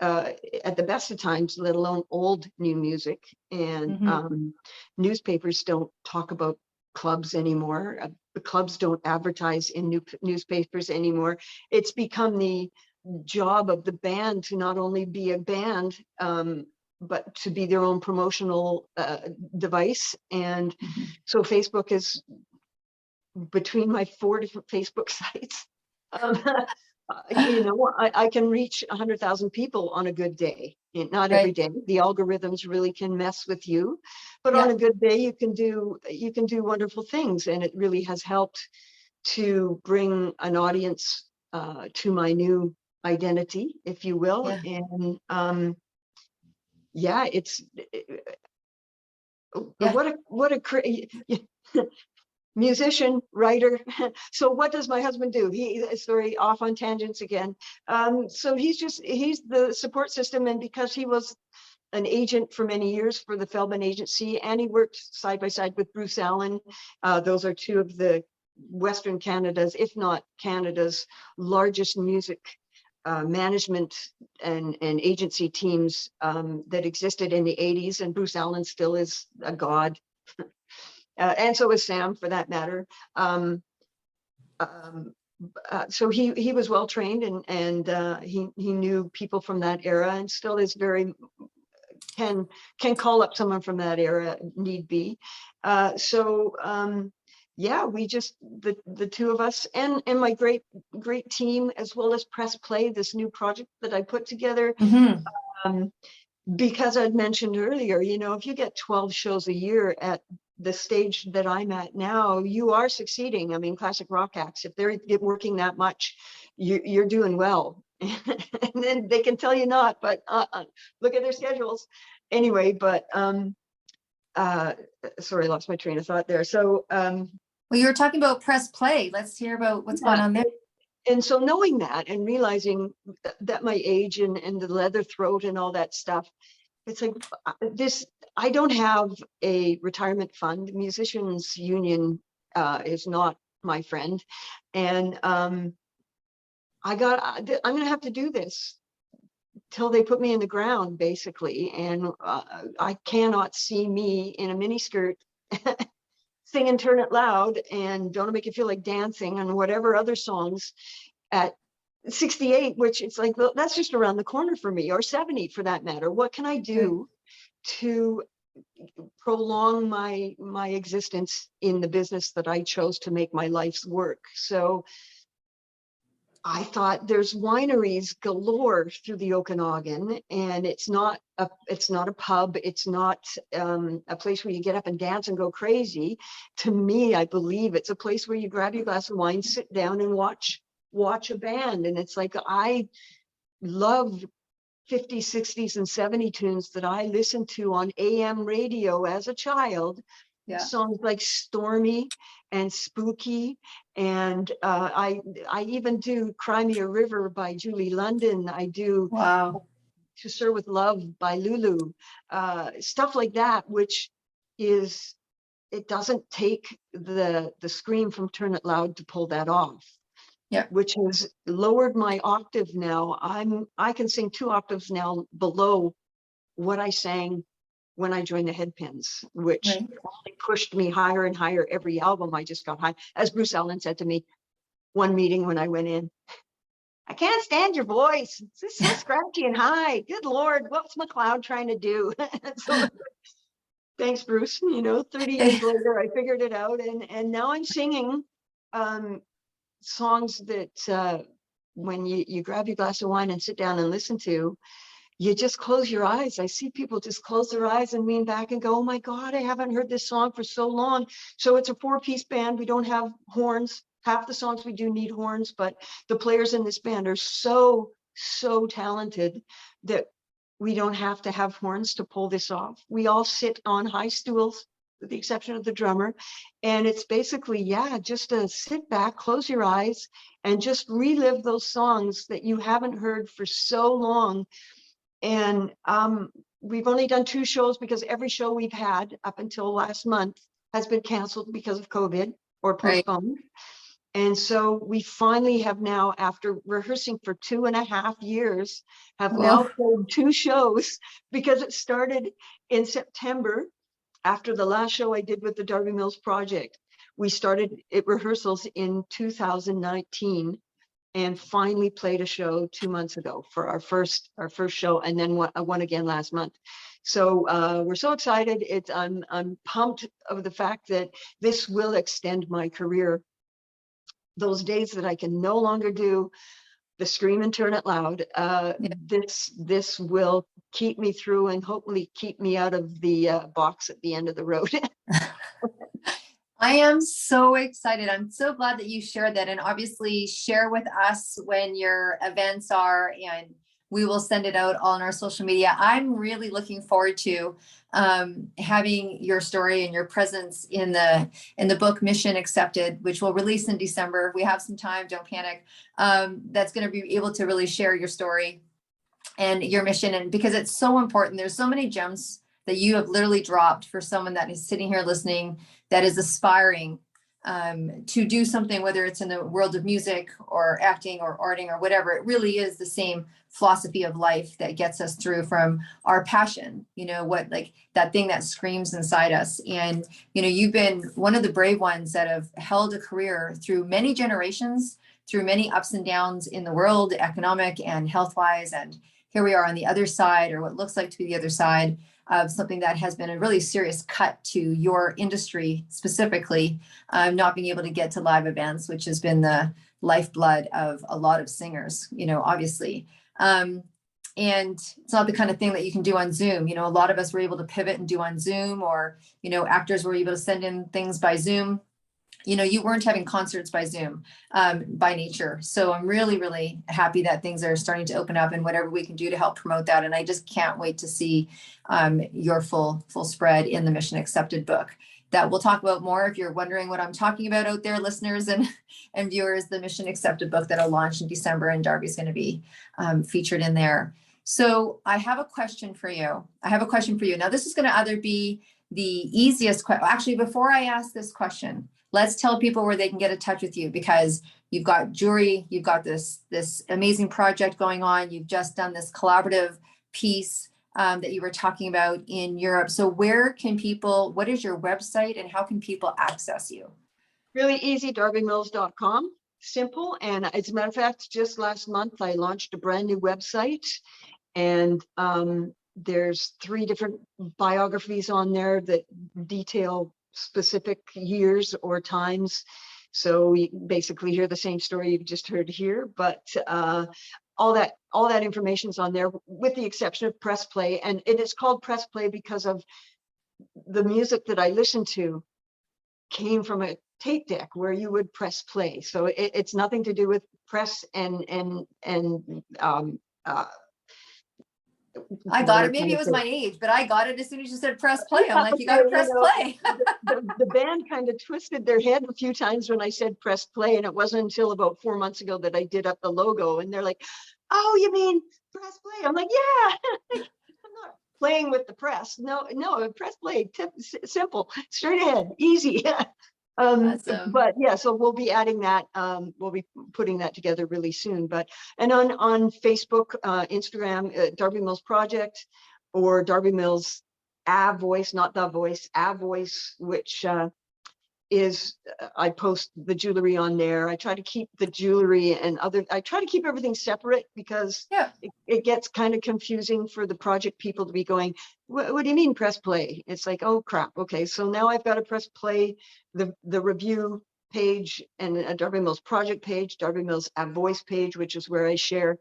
at the best of times, let alone old new music. And newspapers don't talk about clubs anymore. The clubs don't advertise in newspapers anymore. It's become the job of the band to not only be a band, but to be their own promotional device. And so Facebook is, between my 4 different Facebook sites, I can reach 100,000 people on a good day. Not every day. The algorithms really can mess with you, but on a good day, you can do wonderful things. And it really has helped to bring an audience to my new identity, if you will. And it's what a musician, writer. So what does my husband do? He is very off on tangents again. So he's the support system. And because he was an agent for many years for the Feldman Agency, and he worked side by side with Bruce Allen. Those are two of the Western Canada's, if not Canada's, largest music management and agency teams that existed in the 80s. And Bruce Allen still is a god. And so is Sam, for that matter. So he was well trained, and he knew people from that era, and still is very can call up someone from that era need be. Yeah, we just the two of us and my great team, as well as Press Play, this new project that I put together. Because I'd mentioned earlier, if you get 12 shows a year at the stage that I'm at now, you are succeeding. I mean, classic rock acts, if they're working that much, you're doing well. And then they can tell you not, but look at their schedules. Anyway, but sorry, I lost my train of thought there. So well, you were talking about Press Play. Let's hear about what's going on there. And so knowing that and realizing that my age and the leather throat and all that stuff, it's like this, I don't have a retirement fund. Musicians Union is not my friend. And I'm going to have to do this till they put me in the ground, basically. And I cannot see me in a miniskirt singing Turn It Loud and Don't Make You Feel Like Dancing and whatever other songs at 68, which it's like, well, that's just around the corner for me, or 70 for that matter. What can I do to prolong my existence in the business that I chose to make my life's work? So I thought, there's wineries galore through the Okanagan, and it's not a pub. It's not a place where you get up and dance and go crazy. To me, I believe it's a place where you grab your glass of wine, sit down, and watch a band. And it's like, I love 50s, 60s, and 70s tunes that I listened to on AM radio as a child. Yeah. Songs like Stormy and Spooky, and I even do Cry Me a River by Julie London. I do To Sir with Love by Lulu, stuff like that, which is, it doesn't take the scream from Turn It Loud to pull that off. Yeah, which has lowered my octave now. I can sing 2 octaves now below what I sang when I joined the Headpins, which only pushed me higher and higher. Every album I just got high. As Bruce Allen said to me one meeting when I went in, I can't stand your voice. It's so scratchy and high. Good Lord, what's McLeod trying to do? So, thanks, Bruce. 30 years later, I figured it out. And now I'm singing songs that when you grab your glass of wine and sit down and listen to, you just close your eyes. I see people just close their eyes and lean back and go, oh my God, I haven't heard this song for so long. So it's a 4-piece band. We don't have horns. Half the songs we do need horns, but the players in this band are so talented that we don't have to have horns to pull this off. We all sit on high stools, with the exception of the drummer. And it's basically, just to sit back, close your eyes, and just relive those songs that you haven't heard for so long. And we've only done 2 shows because every show we've had up until last month has been canceled because of COVID or postponed. Right. And so we finally have now, after rehearsing for 2.5 years, have now played 2 shows, because it started in September after the last show I did with the Darby Mills project. We started rehearsals in 2019. And finally played a show 2 months ago for our first show, and then one again last month. So we're so excited. I'm pumped of the fact that this will extend my career. Those days that I can no longer do the scream and Turn It Loud, this will keep me through and hopefully keep me out of the box at the end of the road. I am so excited. I'm so glad that you shared that, and obviously share with us when your events are, and We will send it out on our social media. I'm really looking forward to having your story and your presence in the book Mission Accepted, which will release in December. We have some time, don't panic. That's going to be able to really share your story and your mission, and because it's so important. There's so many gems that you have literally dropped for someone that is sitting here listening, that is aspiring to do something, whether it's in the world of music or acting or arting or whatever. It really is the same philosophy of life that gets us through from our passion, what, like that thing that screams inside us. And, you've been one of the brave ones that have held a career through many generations, through many ups and downs in the world, economic and health wise. And here we are on the other side, or what looks like to be the other side of something that has been a really serious cut to your industry specifically, not being able to get to live events, which has been the lifeblood of a lot of singers, obviously. And it's not the kind of thing that you can do on Zoom. A lot of us were able to pivot and do on Zoom, or, actors were able to send in things by Zoom. You weren't having concerts by Zoom by nature. So I'm really, really happy that things are starting to open up, and whatever we can do to help promote that. And I just can't wait to see your full spread in the Mission Accepted book that we'll talk about more. If you're wondering what I'm talking about out there, listeners and viewers, the Mission Accepted book that'll launch in December, and Darby's going to be featured in there. So I have a question for you. Now, this is going to either be the easiest question. Actually, before I ask this question, let's tell people where they can get in touch with you, because you've got jewelry, you've got this amazing project going on. You've just done this collaborative piece that you were talking about in Europe. So what is your website, and how can people access you? Really easy, darbymills.com. Simple. And as a matter of fact, just last month, I launched a brand new website, and there's 3 different biographies on there that detail specific years or times. So we basically hear the same story you've just heard here, but all that information is on there, with the exception of press play. And it is called press play because of the music that I listen to came from a tape deck where you would press play. So it's nothing to do with press and I got it. Maybe it was my age, but I got it as soon as you said press play. I'm like, you got to press play. The band kind of twisted their head a few times when I said press play, and it wasn't until about 4 months ago that I did up the logo, and they're like, "Oh, you mean press play?" I'm like, "Yeah." I'm not playing with the press. No, press play. Simple, straight ahead, easy. Awesome. But yeah, so we'll be adding that. We'll be putting that together really soon. And on Facebook, Instagram, Darby Mills Project, or Darby Mills A Voice, not The Voice, A Voice, which is I post the jewelry on there. I try to keep the jewelry and I try to keep everything separate, because it gets kind of confusing for the project people to be going, what do you mean press play? It's like, oh crap, okay, so now I've got to press play the review page, and a Darby Mills project page, Darby Mills A Voice page, which is where I share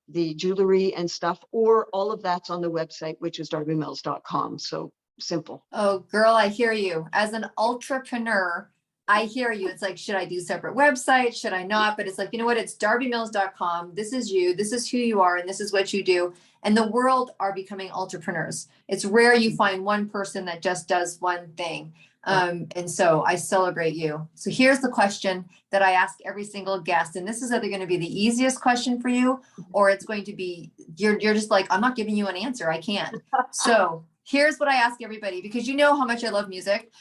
the jewelry and stuff, or all of that's on the website, which is darbymills.com. So simple. Oh, girl, I hear you. As an entrepreneur, I hear you. It's like, should I do separate websites? Should I not? But it's like, you know what? It's darbymills.com. This is you. This is who you are. And this is what you do. And the world are becoming entrepreneurs. It's rare you find one person that just does one thing. And so I celebrate you. So here's the question that I ask every single guest. And this is either going to be the easiest question for you, or it's going to be, you're just like, I'm not giving you an answer. I can't. So here's what I ask everybody, because you know how much I love music,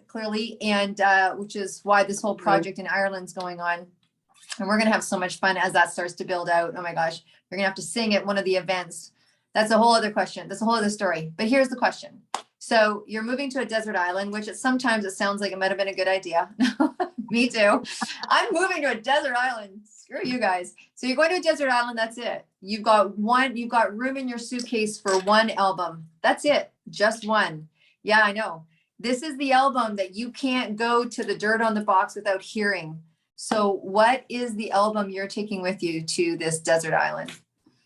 clearly, and which is why this whole project in Ireland's going on. And we're going to have so much fun as that starts to build out. Oh my gosh, you're going to have to sing at one of the events. That's a whole other question. That's a whole other story. But here's the question. So you're moving to a desert island, which sometimes it sounds like it might have been a good idea. Me too. I'm moving to a desert island. Screw you guys. So you're going to a desert island. That's it. You've got room in your suitcase for one album. That's it. Just one. Yeah, I know. This is the album that you can't go to the dirt on the box without hearing. So what is the album you're taking with you to this desert island?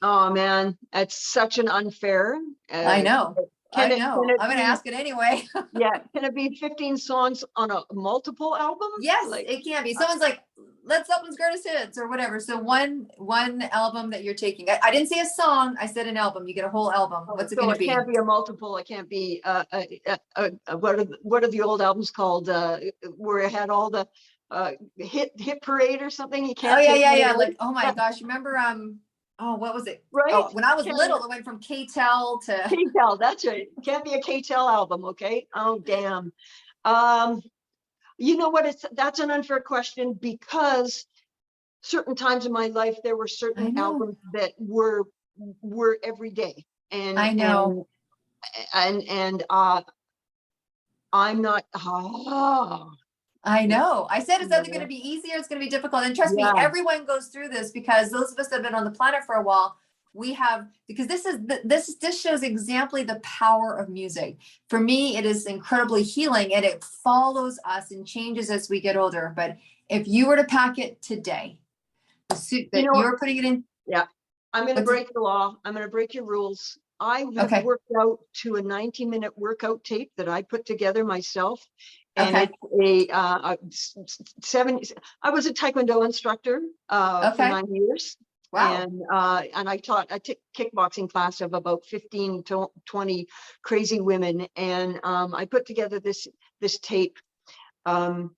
Oh man, it's such an unfair. I know. I'm going to ask it anyway. Yeah. Can it be 15 songs on a multiple album? Yes, it can be. Someone's like, Led Zeppelin's greatest hits or whatever. So one album that you're taking. I didn't say a song. I said an album. You get a whole album. What's it So going to it be? can't be a multiple. It can't be what are the old albums called? Where it had all the hit parade or something. You can't. Oh yeah, take yeah, me yeah. away. Like, oh my gosh, remember oh, what was it? Right? Oh, when I was little, it went from K-Tel to K-Tel, that's right. Can't be a K-Tel album, okay? Oh damn. You know what? That's an unfair question because certain times in my life there were certain I know. albums that were every day, and I know. and I'm not. I know. I said it's either Yeah. going to be easy or it's going to be difficult. And trust me, Yeah. everyone goes through this because those of us that have been on the planet for a while, we have, because this shows exactly the power of music. For me, it is incredibly healing and it follows us and changes as we get older. But if you were to pack it today, the suit that you're putting it in. Yeah. I'm going to break the law. I'm going to break your rules. I have worked out to a 90-minute workout tape that I put together myself. And it's I was a Tae Kwon Do instructor for 9 years. Wow. And I took kickboxing class of about 15 to 20 crazy women. And I put together this tape. And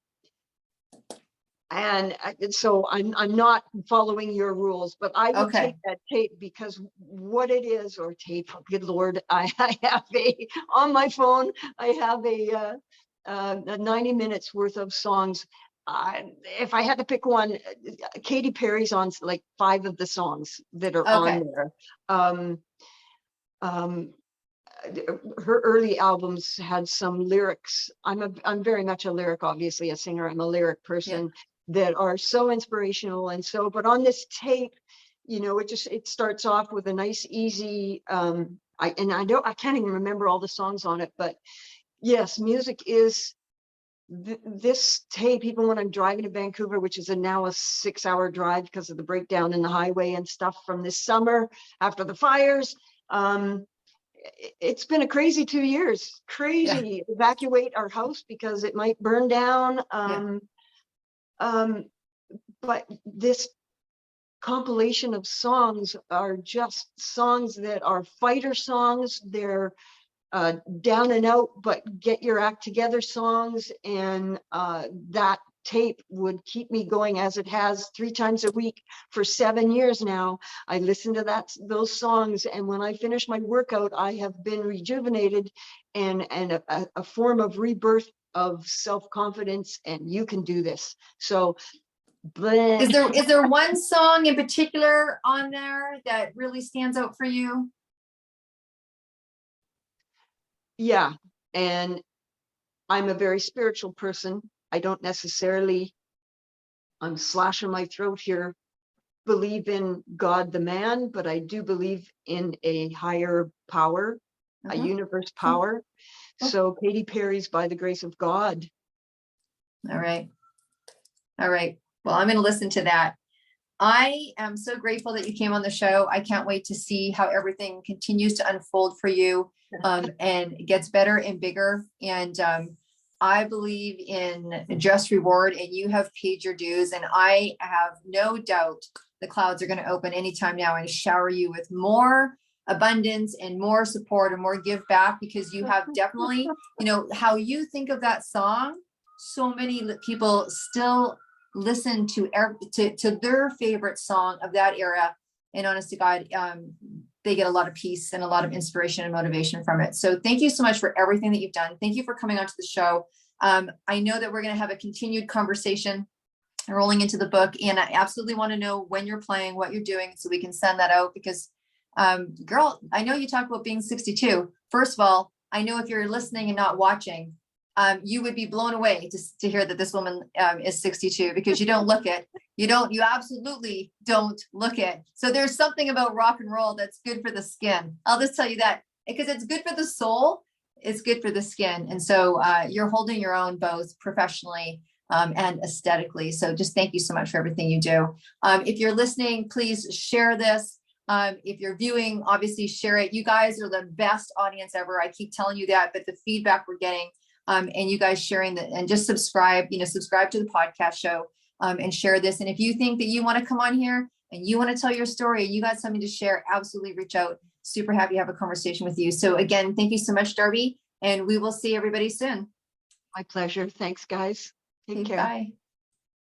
so I'm not following your rules, but I will take that tape because what it is, or tape, good Lord, I have on my phone, I have a 90 minutes worth of songs. If I had to pick one, Katy Perry's on like 5 of the songs that are on there. Her early albums had some lyrics. I'm very much a lyric, obviously a singer. I'm a lyric person that are so inspirational. And so, but on this tape, you know, it starts off with a nice, easy, I can't even remember all the songs on it, but yes, music is this tape, even when I'm driving to Vancouver, which is now a 6-hour drive because of the breakdown in the highway and stuff from this summer after the fires. It's been a crazy 2 years. Crazy. Evacuate our house because it might burn down. But this compilation of songs are just songs that are fighter songs. They're down and out, but get your act together songs. And that tape would keep me going, as it has 3 times a week for 7 years now. I listen to those songs, and when I finish my workout, I have been rejuvenated and a form of rebirth of self-confidence, and you can do this. So is there one song in particular on there that really stands out for you? Yeah, and I'm a very spiritual person. I don't necessarily, I'm slashing my throat here, believe in God the man, but I do believe in a higher power, a universe power. So Katy Perry's By the Grace of God. All right. Well, I'm going to listen to that. I am so grateful that you came on the show. I can't wait to see how everything continues to unfold for you and it gets better and bigger. And I believe in just reward, and you have paid your dues. And I have no doubt the clouds are going to open anytime now and shower you with more abundance and more support and more give back, because you have definitely, you know, how you think of that song. So many people still listen to their favorite song of that era. And honest to God, they get a lot of peace and a lot of inspiration and motivation from it. So thank you so much for everything that you've done. Thank you for coming onto the show. I know that we're going to have a continued conversation rolling into the book, and I absolutely want to know when you're playing, what you're doing, so we can send that out, because girl, I know you talk about being 62. First of all, I know if you're listening and not watching, you would be blown away to hear that this woman is 62, because you don't look it. You absolutely don't look it. So there's something about rock and roll that's good for the skin. I'll just tell you that, because it's good for the soul. It's good for the skin. And so you're holding your own both professionally and aesthetically. So just thank you so much for everything you do. If you're listening, please share this. If you're viewing, obviously share it. You guys are the best audience ever. I keep telling you that, but the feedback we're getting, and you guys sharing that, and just subscribe to the podcast show. and share this. And if you think that you want to come on here and you want to tell your story, you got something to share, absolutely reach out. Super happy to have a conversation with you. So again, thank you so much, Darby. And we will see everybody soon. My pleasure. Thanks, guys. Take care. Bye.